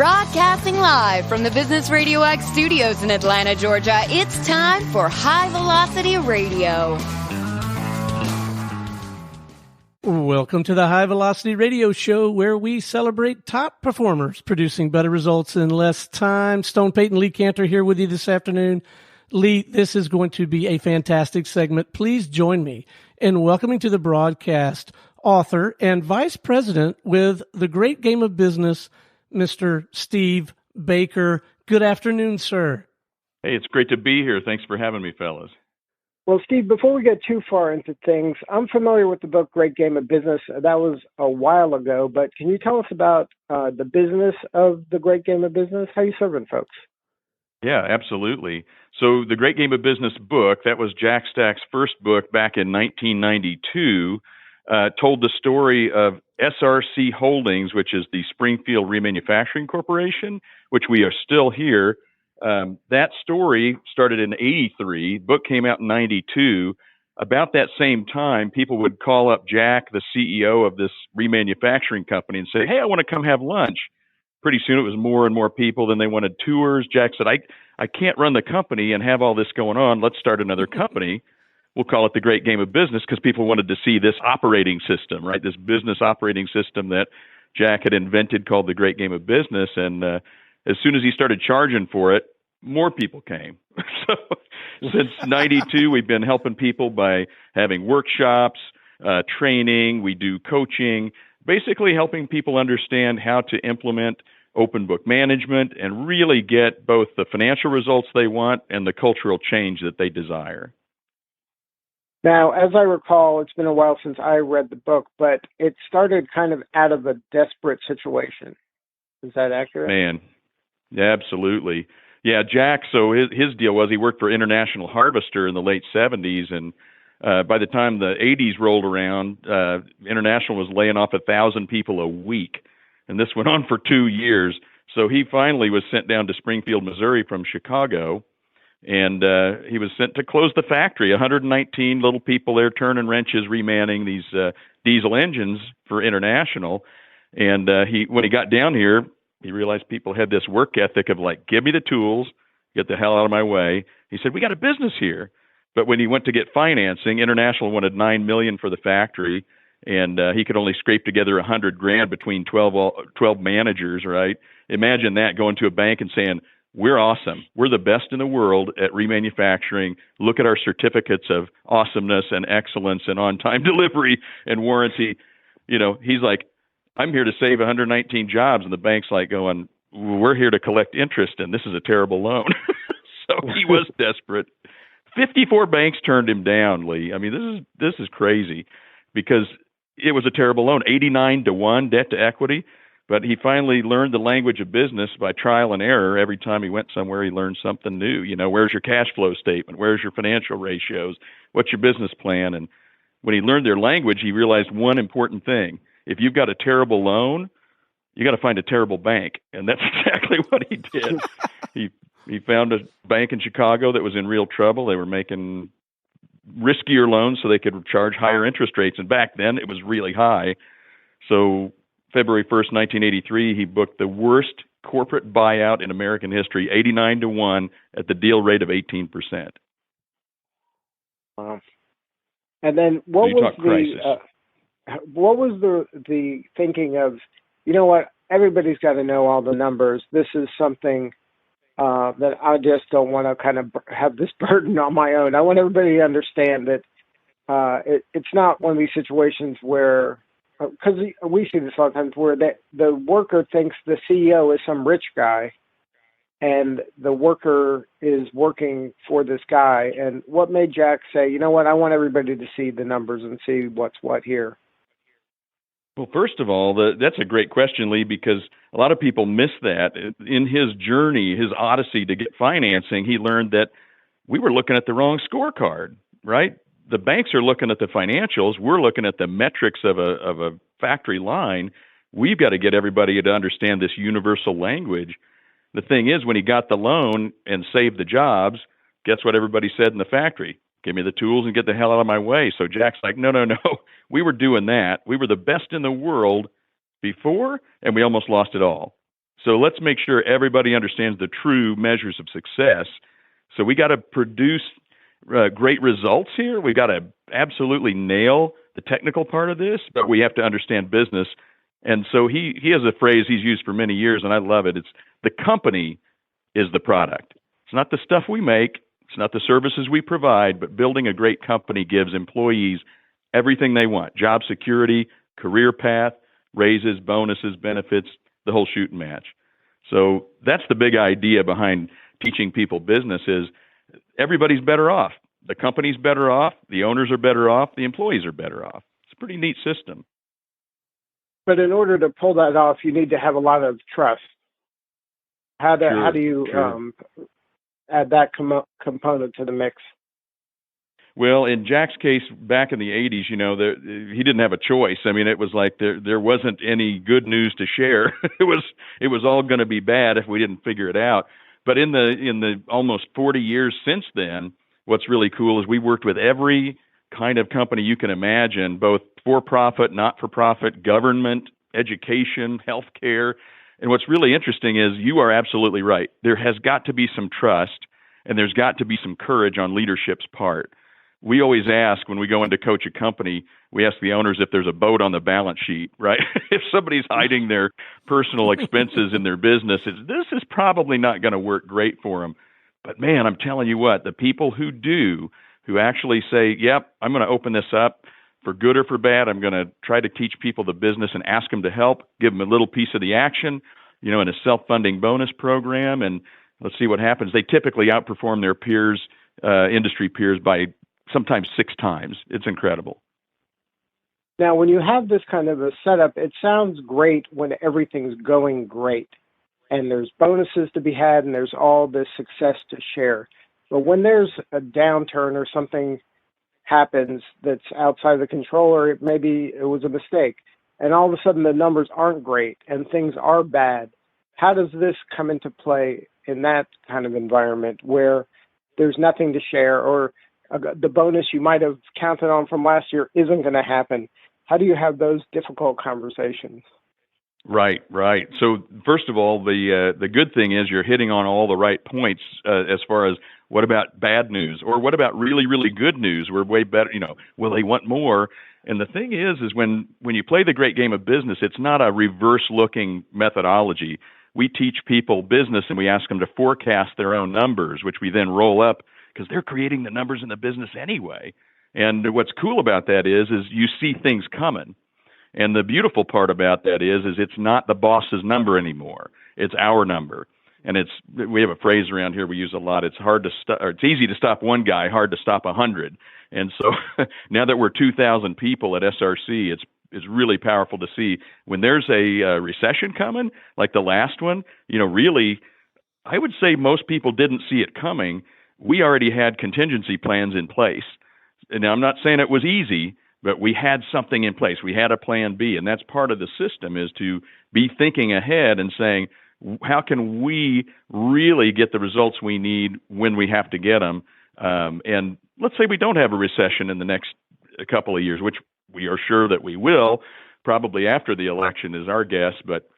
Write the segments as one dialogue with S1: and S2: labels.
S1: Broadcasting live from the Business RadioX studios in Atlanta, Georgia, it's time for High Velocity Radio.
S2: Welcome to the High Velocity Radio Show, where we celebrate top performers producing better results in less time. Stone Payton, Lee Cantor here with you this afternoon. Lee, this is going to be a fantastic segment. Please join me in welcoming to the broadcast author and vice president with The Great Game of Business, Mr. Steve Baker. Good afternoon, sir.
S3: Hey, it's great to be here. Thanks for having me, fellas.
S4: Well, Steve, before we get too far into things, I'm familiar with the book Great Game of Business. That was a while ago, but can you tell us about the business of the Great Game of Business? How are you serving folks?
S3: Yeah, absolutely. So the Great Game of Business book, that was Jack Stack's first book back in 1992, told the story of SRC Holdings, which is the Springfield Remanufacturing Corporation, which we are still here. That story started in 83. The book came out in 92. About that same time, people would call up Jack, the CEO of this remanufacturing company, and say, hey, I want to come have lunch. Pretty soon it was more and more people. Then they wanted tours. Jack said, I can't run the company and have all this going on. Let's start another company. We'll call it the Great Game of Business, because people wanted to see this operating system, right? This business operating system that Jack had invented called the Great Game of Business. And as soon as he started charging for it, more people came. So since 92, we've been helping people by having workshops, training. We do coaching, basically helping people understand how to implement open book management and really get both the financial results they want and the cultural change that they desire.
S4: Now, as I recall, it's been a while since I read the book, but it started kind of out of a desperate situation. Is that accurate?
S3: Man, yeah, absolutely. Yeah, Jack, so his deal was he worked for International Harvester in the late 70s, and by the time the 80s rolled around, International was laying off 1,000 people a week, and this went on for 2 years. So he finally was sent down to Springfield, Missouri from Chicago, and he was sent to close the factory. 119 little people there turning wrenches, remanning these diesel engines for International. And when he got down here, he realized people had this work ethic of like, give me the tools, get the hell out of my way. He said, we got a business here. But when he went to get financing, International wanted $9 million for the factory, and he could only scrape together $100,000 between 12 managers, right? Imagine that, going to a bank and saying, we're awesome. We're the best in the world at remanufacturing. Look at our certificates of awesomeness and excellence and on-time delivery and warranty. You know, he's like, I'm here to save 119 jobs. And the bank's like going, we're here to collect interest, and this is a terrible loan. So he was desperate. 54 banks turned him down, Lee. I mean, this is crazy, because it was a terrible loan, 89-1 debt to equity. But he finally learned the language of business by trial and error. Every time he went somewhere, he learned something new. You know, where's your cash flow statement? Where's your financial ratios? What's your business plan? And when he learned their language, he realized one important thing. If you've got a terrible loan, you got to find a terrible bank. And that's exactly what he did. He found a bank in Chicago that was in real trouble. They were making riskier loans so they could charge higher interest rates. And back then it was really high. So February 1st, 1983, he booked the worst corporate buyout in American history, 89-1 at the deal rate of 18%.
S4: Wow. And then what was the thinking of, you know what, everybody's got to know all the numbers. This is something that I just don't want to kind of have this burden on my own. I want everybody to understand that it's not one of these situations where, because we see this a lot of times, where the worker thinks the CEO is some rich guy and the worker is working for this guy. And what made Jack say, you know what, I want everybody to see the numbers and see what's what here?
S3: Well, first of all, that's a great question, Lee, because a lot of people miss that. In his journey, his odyssey to get financing, he learned that we were looking at the wrong scorecard, right? The banks are looking at the financials. We're looking at the metrics of a factory line. We've got to get everybody to understand this universal language. The thing is, when he got the loan and saved the jobs, guess what everybody said in the factory? Give me the tools and get the hell out of my way. So Jack's like, no. We were doing that. We were the best in the world before, and we almost lost it all. So let's make sure everybody understands the true measures of success. So we got to produce great results here. We got to absolutely nail the technical part of this, but we have to understand business. And so he has a phrase he's used for many years, and I love it. It's the company is the product. It's not the stuff we make. It's not the services we provide, but building a great company gives employees everything they want: job security, career path, raises, bonuses, benefits, the whole shoot and match. So that's the big idea behind teaching people business is everybody's better off. The company's better off, the owners are better off, the employees are better off. It's a pretty neat system.
S4: But in order to pull that off, you need to have a lot of trust. How do you add that component to the mix?
S3: Well, in Jack's case, back in the 80s, he didn't have a choice. I mean, it was like there wasn't any good news to share. It was all going to be bad if we didn't figure it out. But in the almost 40 years since then, what's really cool is we worked with every kind of company you can imagine, both for-profit, not-for-profit, government, education, healthcare. And what's really interesting is you are absolutely right. There has got to be some trust, and there's got to be some courage on leadership's part. We always ask when we go in to coach a company, we ask the owners if there's a boat on the balance sheet, right? If somebody's hiding their personal expenses in their business, this is probably not going to work great for them. But man, I'm telling you what, the people who actually say, yep, I'm going to open this up for good or for bad. I'm going to try to teach people the business and ask them to help, give them a little piece of the action, in a self-funding bonus program. And let's see what happens. They typically outperform their peers, industry peers, by sometimes 6 times. It's incredible.
S4: Now, when you have this kind of a setup, it sounds great when everything's going great and there's bonuses to be had and there's all this success to share. But when there's a downturn or something happens that's outside the control, or maybe it was a mistake, and all of a sudden the numbers aren't great and things are bad, how does this come into play in that kind of environment where there's nothing to share, or the bonus you might have counted on from last year isn't going to happen? How do you have those difficult conversations?
S3: Right. So first of all, the good thing is you're hitting on all the right points as far as what about bad news, or what about really, really good news? We're way better, will they want more? And the thing is when you play the great game of business, it's not a reverse-looking methodology. We teach people business and we ask them to forecast their own numbers, which we then roll up because they're creating the numbers in the business anyway. And what's cool about that is you see things coming. And the beautiful part about that is it's not the boss's number anymore. It's our number. And we have a phrase around here we use a lot. It's it's easy to stop one guy, hard to stop 100. And so now that we're 2,000 people at SRC, it's really powerful to see when there's a recession coming, like the last one. Really, I would say most people didn't see it coming. We already had contingency plans in place. And now I'm not saying it was easy, but we had something in place. We had a plan B, and that's part of the system, is to be thinking ahead and saying, how can we really get the results we need when we have to get them? And let's say we don't have a recession in the next couple of years, which we are sure that we will, probably after the election is our guess, but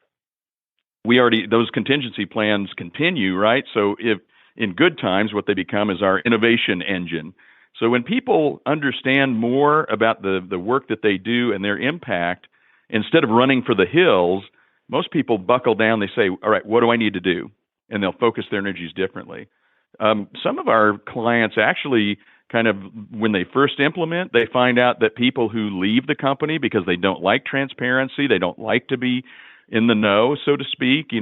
S3: those contingency plans continue, right? So if in good times, what they become is our innovation engine. So when people understand more about the work that they do and their impact, instead of running for the hills, most people buckle down. They say, all right, what do I need to do? And they'll focus their energies differently. Some of our clients actually kind of, when they first implement, they find out that people who leave the company because they don't like transparency, they don't like to be in the know, so to speak,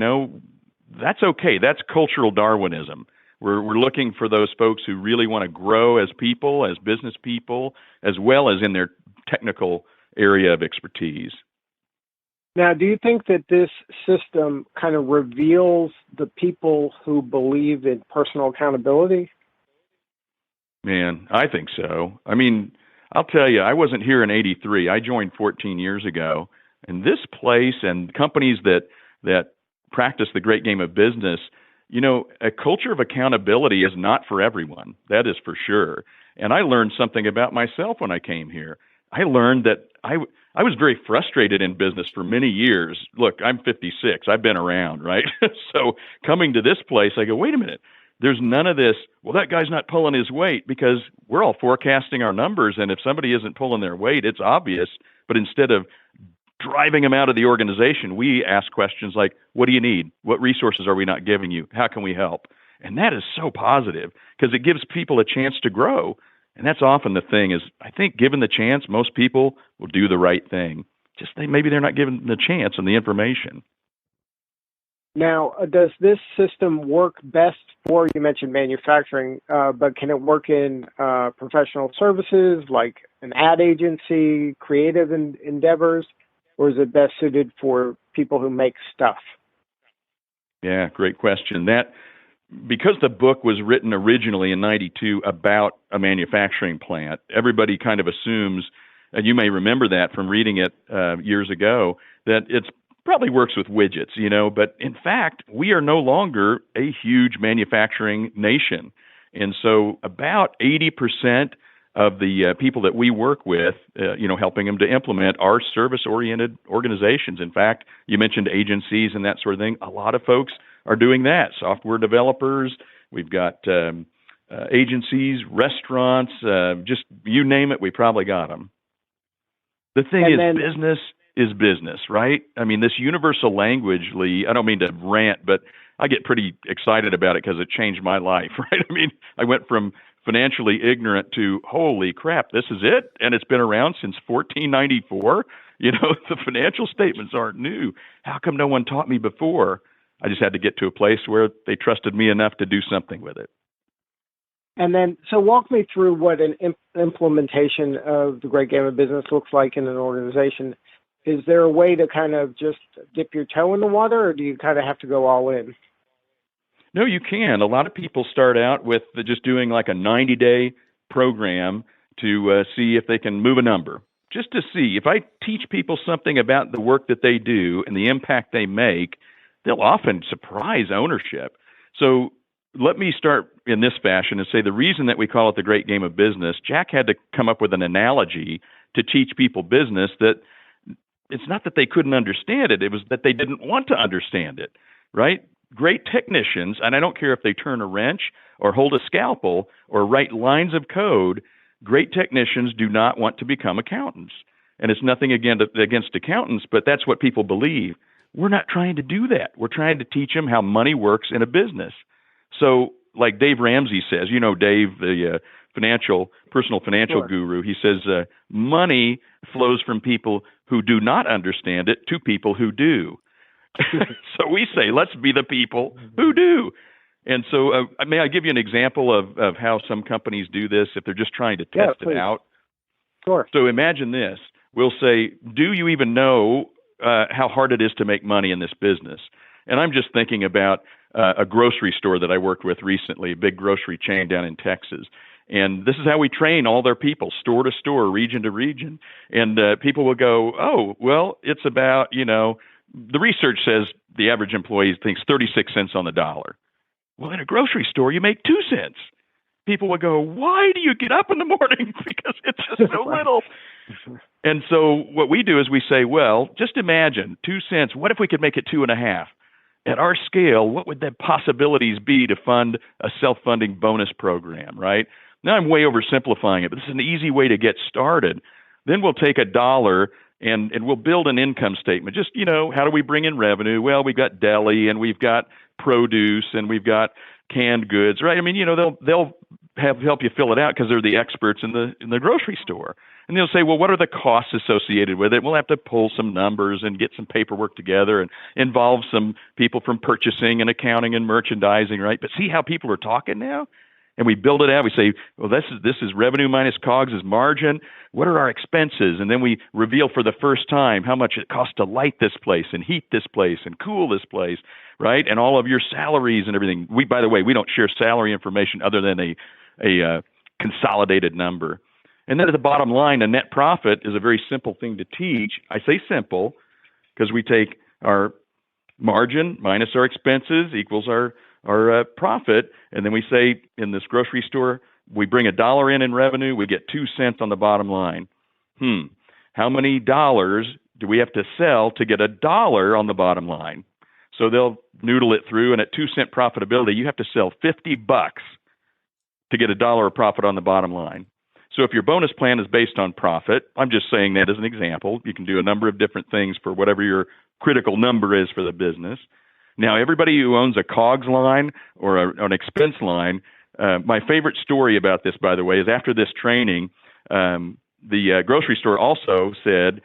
S3: that's okay. That's cultural Darwinism. We're looking for those folks who really want to grow as people, as business people, as well as in their technical area of expertise.
S4: Now, do you think that this system kind of reveals the people who believe in personal accountability?
S3: Man, I think so. I mean, I'll tell you, I wasn't here in '83. I joined 14 years ago. And this place and companies that practice the great game of business, a culture of accountability is not for everyone. That is for sure. And I learned something about myself when I came here. I learned that I was very frustrated in business for many years. Look, I'm 56. I've been around, right? So coming to this place, I go, wait a minute. There's none of this, well, that guy's not pulling his weight, because we're all forecasting our numbers. And if somebody isn't pulling their weight, it's obvious. But instead of driving them out of the organization, we ask questions like, what do you need? What resources are we not giving you? How can we help? And that is so positive, because it gives people a chance to grow. And that's often the thing is, I think given the chance, most people will do the right thing. Just maybe they're not given the chance and the information.
S4: Now, does this system work best for, you mentioned manufacturing, but can it work in professional services like an ad agency, creative endeavors, or is it best suited for people who make stuff?
S3: Yeah, great question. Because the book was written originally in '92 about a manufacturing plant, everybody kind of assumes, and you may remember that from reading it years ago, that it's probably works with widgets, but in fact, we are no longer a huge manufacturing nation. And so about 80% of the people that we work with, helping them to implement, are service-oriented organizations. In fact, you mentioned agencies and that sort of thing. A lot of folks are doing that. Software developers, we've got agencies, restaurants, just you name it, we probably got them. The thing business is business, right? I mean, this universal language, Lee, I don't mean to rant, but I get pretty excited about it because it changed my life, right? I mean, I went from financially ignorant to, holy crap, this is it? And it's been around since 1494. The financial statements aren't new. How come no one taught me before? I just had to get to a place where they trusted me enough to do something with it.
S4: And then, so walk me through what an implementation of the Great Game of Business looks like in an organization. Is there a way to kind of just dip your toe in the water, or do you kind of have to go all in?
S3: No, you can. A lot of people start out with just doing like a 90-day program to see if they can move a number, just to see. If I teach people something about the work that they do and the impact they make, they'll often surprise ownership. So let me start in this fashion and say the reason that we call it the Great Game of Business, Jack had to come up with an analogy to teach people business that it's not that they couldn't understand it, it was that they didn't want to understand it, right? Great technicians, and I don't care if they turn a wrench or hold a scalpel or write lines of code, great technicians do not want to become accountants. And it's nothing against accountants, but that's what people believe. We're not trying to do that. We're trying to teach them how money works in a business. So like Dave Ramsey says, Dave, the personal financial guru, he says, money flows from people who do not understand it to people who do. So we say, let's be the people who do. And so may I give you an example of how some companies do this if they're just trying to test it out?
S4: Sure.
S3: So imagine this. We'll say, do you even know how hard it is to make money in this business? And I'm just thinking about a grocery store that I worked with recently, a big grocery chain down in Texas. And this is how we train all their people, store to store, region to region. And people will go, oh, well, it's about, the research says the average employee thinks 36 cents on the dollar. Well, in a grocery store, you make 2 cents. People will go, why do you get up in the morning? Because it's just so little. And so what we do is we say, well, just imagine 2 cents. What if we could make it 2.5? At our scale, what would the possibilities be to fund a self-funding bonus program, right? Now I'm way oversimplifying it, but this is an easy way to get started. Then we'll take $1 and we'll build an income statement. Just, how do we bring in revenue? Well, we've got deli and we've got produce and we've got canned goods, right? I mean, they'll help you fill it out because they're the experts in the grocery store. And they'll say, well, what are the costs associated with it? We'll have to pull some numbers and get some paperwork together and involve some people from purchasing and accounting and merchandising, right? But see how people are talking now? And we build it out. We say, well, this is revenue minus COGS is margin. What are our expenses? And then we reveal for the first time how much it costs to light this place and heat this place and cool this place, right? And all of your salaries and everything. By the way, we don't share salary information other than a consolidated number. And then at the bottom line, a net profit is a very simple thing to teach. I say simple because we take our margin minus our expenses equals our profit. And then we say in this grocery store, we bring $1 in revenue, we get 2 cents on the bottom line. how many dollars do we have to sell to get $1 on the bottom line? So they'll noodle it through, and at 2-cent profitability, you have to sell $50 to get $1 of profit on the bottom line. So if your bonus plan is based on profit, I'm just saying that as an example. You can do a number of different things for whatever your critical number is for the business. Now, everybody who owns a COGS line or an expense line, my favorite story about this, by the way, is after this training, the grocery store also said,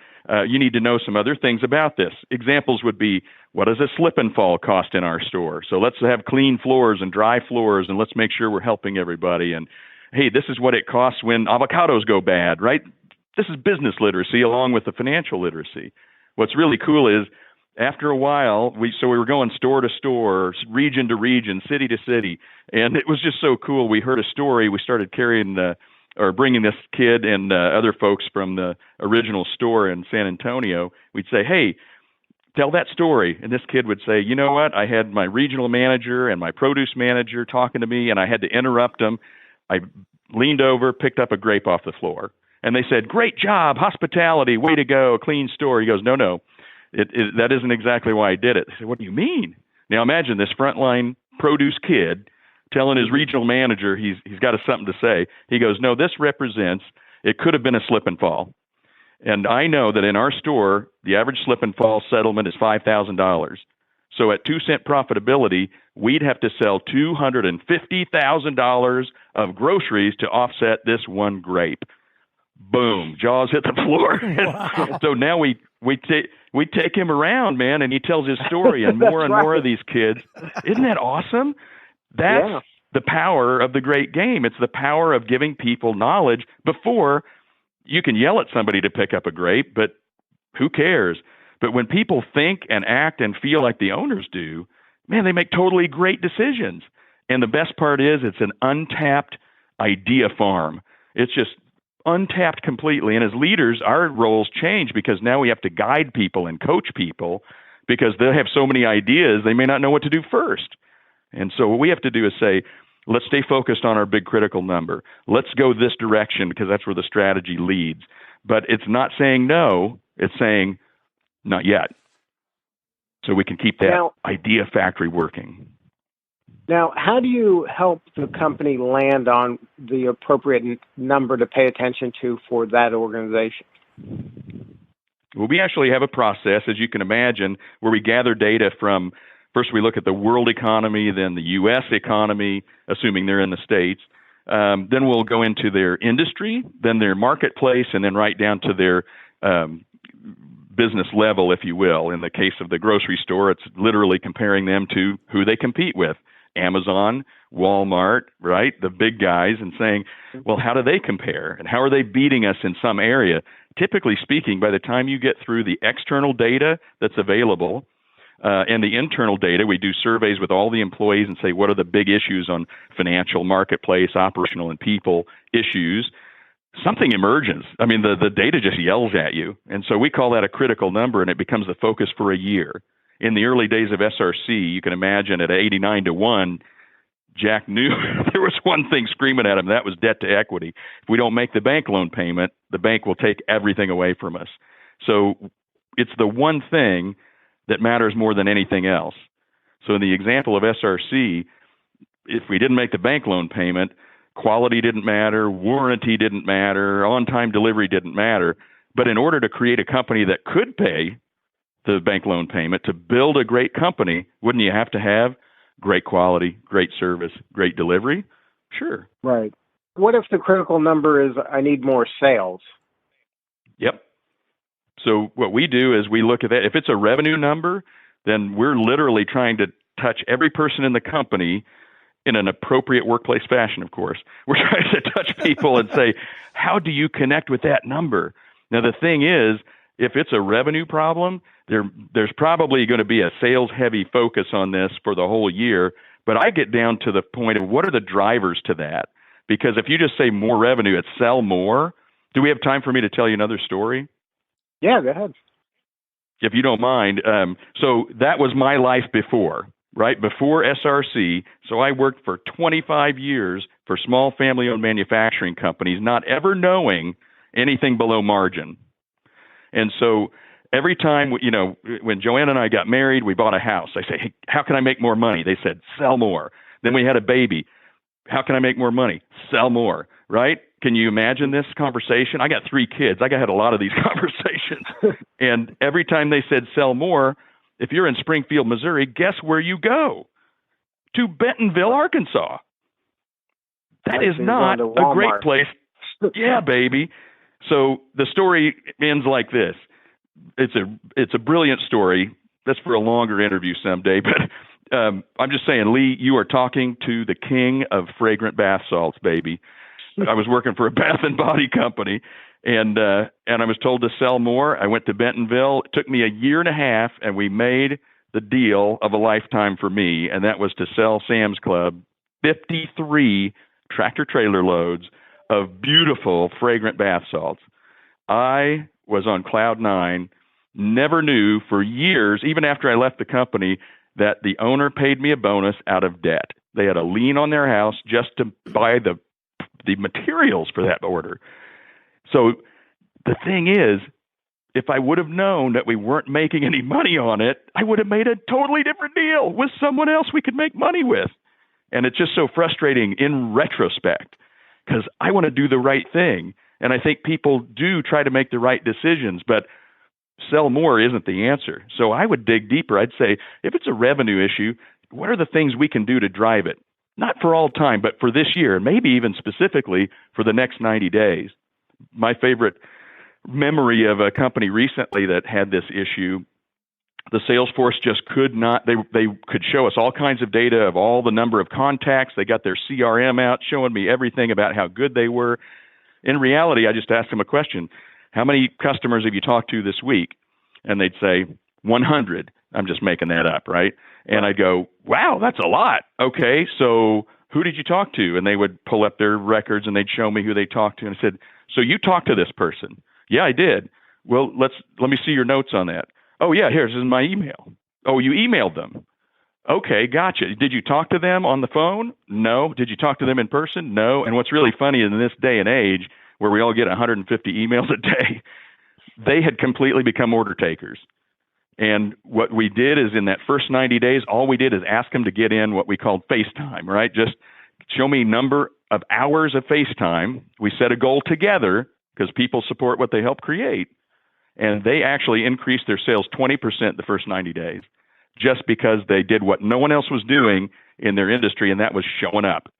S3: you need to know some other things about this. Examples would be, what does a slip and fall cost in our store? So let's have clean floors and dry floors, and let's make sure we're helping everybody. And hey, this is what it costs when avocados go bad, right? This is business literacy along with the financial literacy. What's really cool is after a while, we were going store to store, region to region, city to city, and it was just so cool. We heard a story. We started bringing this kid and other folks from the original store in San Antonio. We'd say, hey, tell that story. And this kid would say, you know what? I had my regional manager and my produce manager talking to me, and I had to interrupt them. I leaned over, picked up a grape off the floor. And they said, great job, hospitality, way to go, clean store. He goes, no, that isn't exactly why I did it. I said, what do you mean? Now imagine this frontline produce kid telling his regional manager he's got something to say. He goes, no, this represents, it could have been a slip and fall. And I know that in our store, the average slip and fall settlement is $5,000. So at 2-cent profitability, we'd have to sell $250,000 of groceries to offset this one grape. Boom, jaws hit the floor. Wow. So now we take him around, man, and he tells his story, and more and right. more of these kids. Isn't that awesome? That's the power of the great game. It's the power of giving people knowledge before you can yell at somebody to pick up a grape, but who cares? But when people think and act and feel like the owners do, man, they make totally great decisions. And the best part is it's an untapped idea farm. It's just untapped completely. And as leaders, our roles change because now we have to guide people and coach people because they have so many ideas, they may not know what to do first. And so what we have to do is say, let's stay focused on our big critical number. Let's go this direction because that's where the strategy leads. But it's not saying no, it's saying not yet. So we can keep that idea factory working.
S4: Now, how do you help the company land on the appropriate number to pay attention to for that organization?
S3: Well, we actually have a process, as you can imagine, where we gather data from, first we look at the world economy, then the U.S. economy, assuming they're in the States. Then we'll go into their industry, then their marketplace, and then right down to their business level, if you will. In the case of the grocery store, it's literally comparing them to who they compete with. Amazon, Walmart, right? The big guys, and saying, well, how do they compare? And how are they beating us in some area? Typically speaking, by the time you get through the external data that's available and the internal data, we do surveys with all the employees and say, what are the big issues on financial, marketplace, operational, and people issues? Something emerges. I mean, the data just yells at you. And so we call that a critical number, and it becomes the focus for a year. In the early days of SRC, you can imagine at 89-1, Jack knew there was one thing screaming at him, that was debt to equity. If we don't make the bank loan payment, the bank will take everything away from us. So it's the one thing that matters more than anything else. So in the example of SRC, if we didn't make the bank loan payment, quality didn't matter, warranty didn't matter, on-time delivery didn't matter. But in order to create a company that could pay the bank loan payment, to build a great company, wouldn't you have to have great quality, great service, great delivery? Sure.
S4: Right. What if the critical number is I need more sales?
S3: Yep. So what we do is we look at that. If it's a revenue number, then we're literally trying to touch every person in the company in an appropriate workplace fashion, of course. We're trying to touch people and say, how do you connect with that number? Now, the thing is, if it's a revenue problem, there's probably going to be a sales-heavy focus on this for the whole year. But I get down to the point of what are the drivers to that? Because if you just say more revenue, it's sell more. Do we have time for me to tell you another story?
S4: Yeah, go ahead.
S3: If you don't mind. So that was my life before, right? Before SRC. So I worked for 25 years for small family-owned manufacturing companies, not ever knowing anything below margin. And so every time, when Joanne and I got married, we bought a house. I say, hey, how can I make more money? They said, sell more. Then we had a baby. How can I make more money? Sell more, right? Can you imagine this conversation? I got 3 kids. I had a lot of these conversations. And every time they said sell more, if you're in Springfield, Missouri, guess where you go? To Bentonville, Arkansas. That is not a great place. Yeah, baby. So the story ends like this. It's a brilliant story. That's for a longer interview someday. But I'm just saying, Lee, you are talking to the king of fragrant bath salts, baby. I was working for a bath and body company, and I was told to sell more. I went to Bentonville. It took me a year and a half, and we made the deal of a lifetime for me, and that was to sell Sam's Club 53 tractor-trailer loads of beautiful, fragrant bath salts. I was on cloud 9, never knew for years, even after I left the company, that the owner paid me a bonus out of debt. They had a lien on their house just to buy the materials for that order. So the thing is, if I would have known that we weren't making any money on it, I would have made a totally different deal with someone else we could make money with. And it's just so frustrating in retrospect because I want to do the right thing. And I think people do try to make the right decisions, but sell more isn't the answer. So I would dig deeper. I'd say, if it's a revenue issue, what are the things we can do to drive it? Not for all time, but for this year, and maybe even specifically for the next 90 days. My favorite memory of a company recently that had this issue, the sales force just could not, they could show us all kinds of data of all the number of contacts. They got their CRM out showing me everything about how good they were. In reality, I just asked them a question. How many customers have you talked to this week? And they'd say 100. I'm just making that up, right? And I'd go, wow, that's a lot. Okay, so who did you talk to? And they would pull up their records and they'd show me who they talked to. And I said, so you talked to this person? Yeah, I did. Well, let me see your notes on that. Oh, yeah, this is my email. Oh, you emailed them. Okay, gotcha. Did you talk to them on the phone? No. Did you talk to them in person? No. And what's really funny in this day and age where we all get 150 emails a day, they had completely become order takers. And what we did is in that first 90 days, all we did is ask them to get in what we called FaceTime, right? Just show me number of hours of FaceTime. We set a goal together because people support what they help create. And they actually increased their sales 20% the first 90 days just because they did what no one else was doing in their industry, and that was showing up.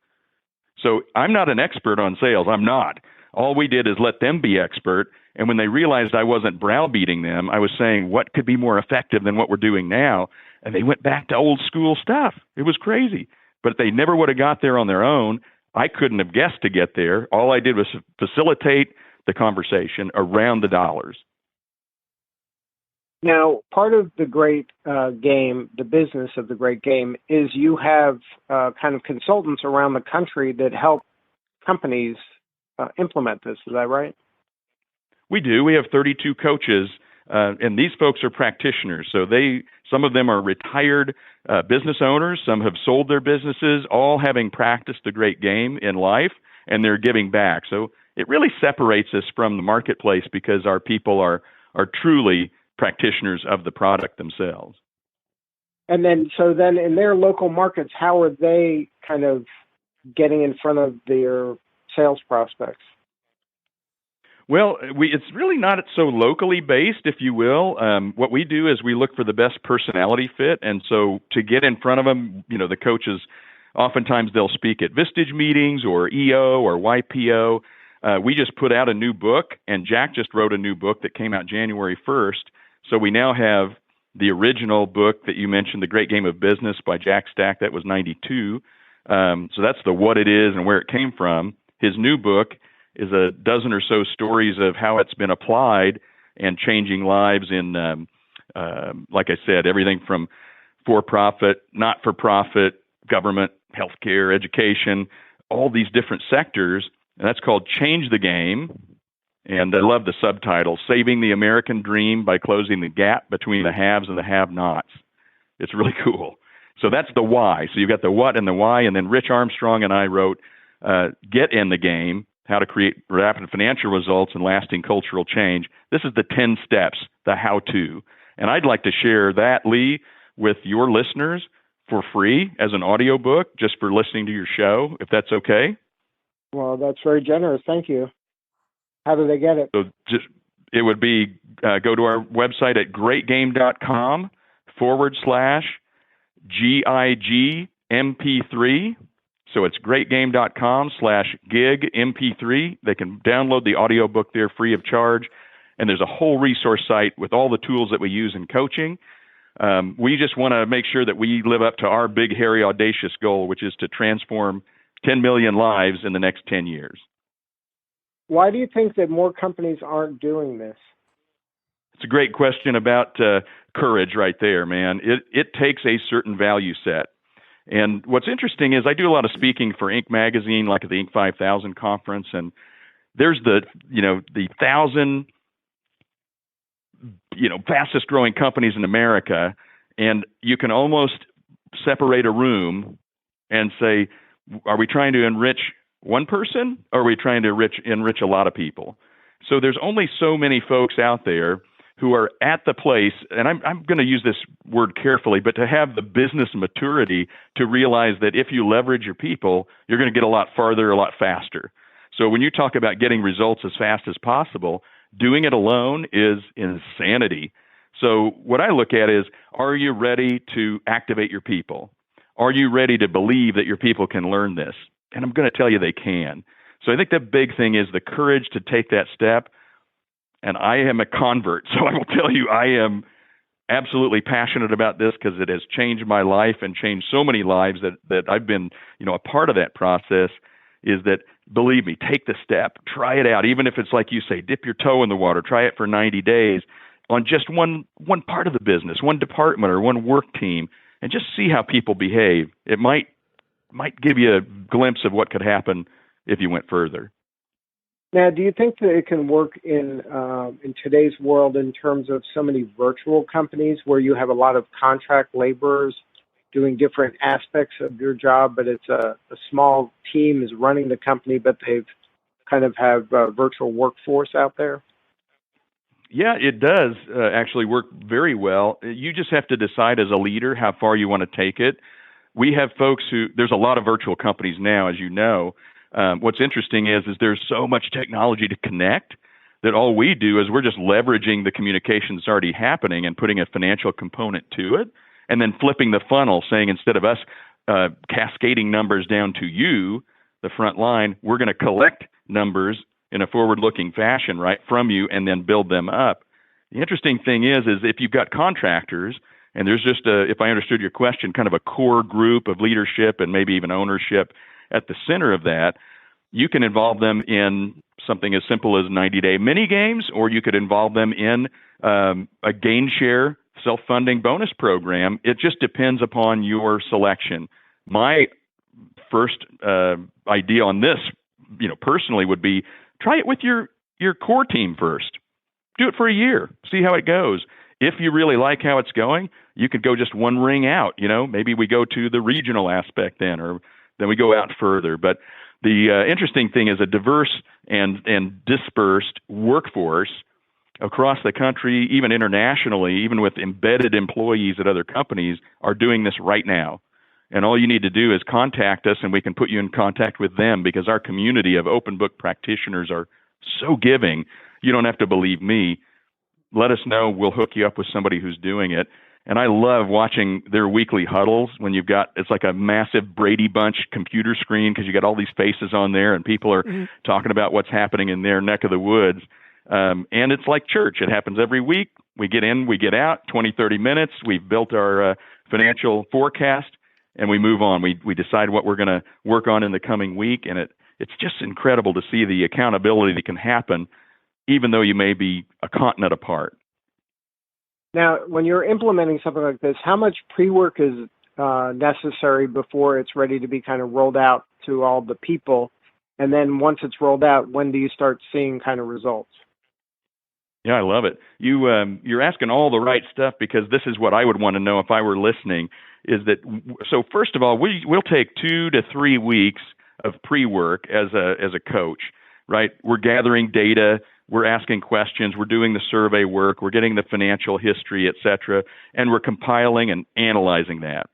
S3: So I'm not an expert on sales. I'm not. All we did is let them be expert. And when they realized I wasn't browbeating them, I was saying, what could be more effective than what we're doing now? And they went back to old school stuff. It was crazy. But if they never would have got there on their own, I couldn't have guessed to get there. All I did was facilitate the conversation around the dollars.
S4: Now, part of the great game, the business of the great game, is you have kind of consultants around the country that help companies implement this. Is that right?
S3: We do. We have 32 coaches, and these folks are practitioners. So some of them are retired business owners. Some have sold their businesses, all having practiced the great game in life, and they're giving back. So it really separates us from the marketplace because our people are truly practitioners of the product themselves.
S4: And then in their local markets, how are they kind of getting in front of their sales prospects?
S3: Well, it's really not so locally based, if you will. What we do is we look for the best personality fit. And so to get in front of them, the coaches, oftentimes they'll speak at Vistage meetings or EO or YPO. We just put out a new book, and Jack just wrote a new book that came out January 1st. So we now have the original book that you mentioned, The Great Game of Business by Jack Stack. That was 92. So that's the what it is and where it came from. His new book is a dozen or so stories of how it's been applied and changing lives in, like I said, everything from for-profit, not-for-profit, government, healthcare, education, all these different sectors. And that's called Change the Game. And I love the subtitle, Saving the American Dream by Closing the Gap Between the Haves and the Have-Nots. It's really cool. So that's the why. So you've got the what and the why. And then Rich Armstrong and I wrote Get in the Game, how to create rapid financial results and lasting cultural change. This is the 10 steps, the how-to. And I'd like to share that, Lee, with your listeners for free as an audiobook, just for listening to your show, if that's okay.
S4: Well, that's very generous. Thank you. How do they get it?
S3: So it would be go to our website at greatgame.com/GIG-MP3. So it's greatgame.com/gig-MP3. They can download the audiobook there free of charge. And there's a whole resource site with all the tools that we use in coaching. We just want to make sure that we live up to our big, hairy, audacious goal, which is to transform 10 million lives in the next 10 years.
S4: Why do you think that more companies aren't doing this?
S3: It's a great question about courage right there, man. It takes a certain value set. And what's interesting is I do a lot of speaking for Inc. magazine, like at the Inc. 5000 conference, and there's the 1,000 fastest growing companies in America, and you can almost separate a room and say, are we trying to enrich one person, or are we trying to enrich a lot of people? So there's only so many folks out there who are at the place, and I'm going to use this word carefully, but to have the business maturity to realize that if you leverage your people, you're going to get a lot farther, a lot faster. So when you talk about getting results as fast as possible, doing it alone is insanity. So what I look at is, are you ready to activate your people? Are you ready to believe that your people can learn this? And I'm going to tell you they can. So I think the big thing is the courage to take that step. And I am a convert, so I will tell you I am absolutely passionate about this because it has changed my life and changed so many lives that I've been, a part of that process. Is that, believe me, take the step, try it out, even if it's like you say, dip your toe in the water, try it for 90 days on just one part of the business, one department or one work team, and just see how people behave. It might give you a glimpse of what could happen if you went further.
S4: Now, do you think that it can work in today's world in terms of so many virtual companies where you have a lot of contract laborers doing different aspects of your job, but it's a small team is running the company, but they've kind of have a virtual workforce out there?
S3: Yeah, it does actually work very well. You just have to decide as a leader how far you want to take it. We have folks there's a lot of virtual companies now, as you know. What's interesting is there's so much technology to connect that all we do is we're just leveraging the communication that's already happening and putting a financial component to it, and then flipping the funnel, saying instead of us cascading numbers down to you, the front line, we're going to collect numbers in a forward-looking fashion, right, from you and then build them up. The interesting thing is if you've got contractors, and there's just, if I understood your question, kind of a core group of leadership and maybe even ownership at the center of that, you can involve them in something as simple as 90-day mini games, or you could involve them in a gain share self-funding bonus program. It just depends upon your selection. My first idea on this, personally, would be try it with your core team first. Do it for a year. See how it goes. If you really like how it's going, you could go just one ring out. Maybe we go to the regional aspect then, or then we go out further. But the interesting thing is a diverse and dispersed workforce across the country, even internationally, even with embedded employees at other companies, are doing this right now. And all you need to do is contact us, and we can put you in contact with them, because our community of open book practitioners are so giving. You don't have to believe me. Let us know. We'll hook you up with somebody who's doing it. And I love watching their weekly huddles when it's like a massive Brady Bunch computer screen, because you got all these faces on there and people are talking about what's happening in their neck of the woods. And it's like church. It happens every week. We get in, we get out, 20, 30 minutes. We've built our financial forecast, and we move on. We decide what we're going to work on in the coming week. And it's just incredible to see the accountability that can happen, even though you may be a continent apart.
S4: Now, when you're implementing something like this, how much pre-work is necessary before it's ready to be kind of rolled out to all the people? And then once it's rolled out, when do you start seeing kind of results?
S3: Yeah, I love it. You're asking all the right stuff, because this is what I would want to know if I were listening. Is that so? First of all, we'll take 2 to 3 weeks of pre-work as a coach. right? We're gathering data, we're asking questions, we're doing the survey work, we're getting the financial history, et cetera, and we're compiling and analyzing that.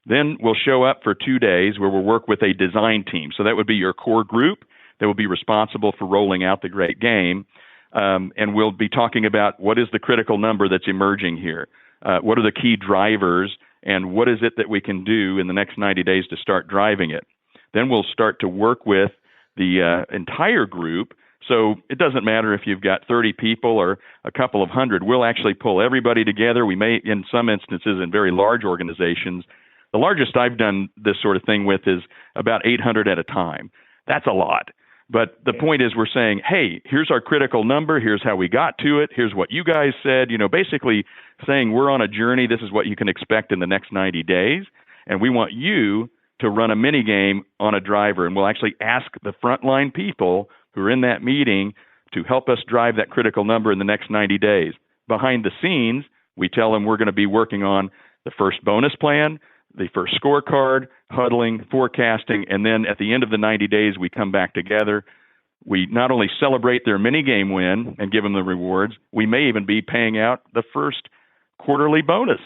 S3: Then we'll show up for 2 days where we'll work with a design team. So that would be your core group that will be responsible for rolling out the great game. And we'll be talking about what is the critical number that's emerging here. What are the key drivers, and what is it that we can do in the next 90 days to start driving it? Then we'll start to work with the entire group. So it doesn't matter if you've got 30 people or a couple of hundred. We'll actually pull everybody together. We may, in some instances, in very large organizations, the largest I've done this sort of thing with is about 800 at a time. That's a lot. But the point is we're saying, hey, here's our critical number. Here's how we got to it. Here's what you guys said. Basically saying we're on a journey. This is what you can expect in the next 90 days. And we want you to run a mini game on a driver. And we'll actually ask the frontline people who are in that meeting to help us drive that critical number in the next 90 days. Behind the scenes, we tell them we're going to be working on the first bonus plan, the first scorecard, huddling, forecasting, and then at the end of the 90 days, we come back together. We not only celebrate their mini game win and give them the rewards, we may even be paying out the first quarterly bonus.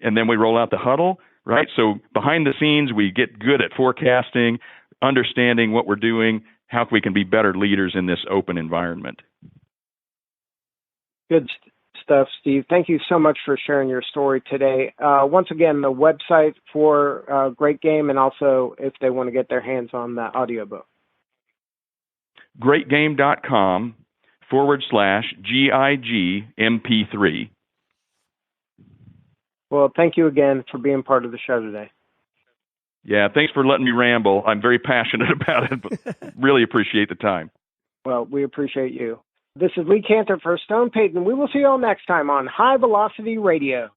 S3: And then we roll out the huddle, right? So behind the scenes, we get good at forecasting, understanding what we're doing, how we can be better leaders in this open environment.
S4: Good stuff, Steve. Thank you so much for sharing your story today. Once again, the website for Great Game, and also if they want to get their hands on the audiobook. greatgame.com/GIG-MP3. Well, thank you again for being part of the show today.
S3: Yeah, thanks for letting me ramble. I'm very passionate about it, but really appreciate the time.
S4: Well, we appreciate you. This is Lee Cantor for Stone Payton. We will see you all next time on High Velocity Radio.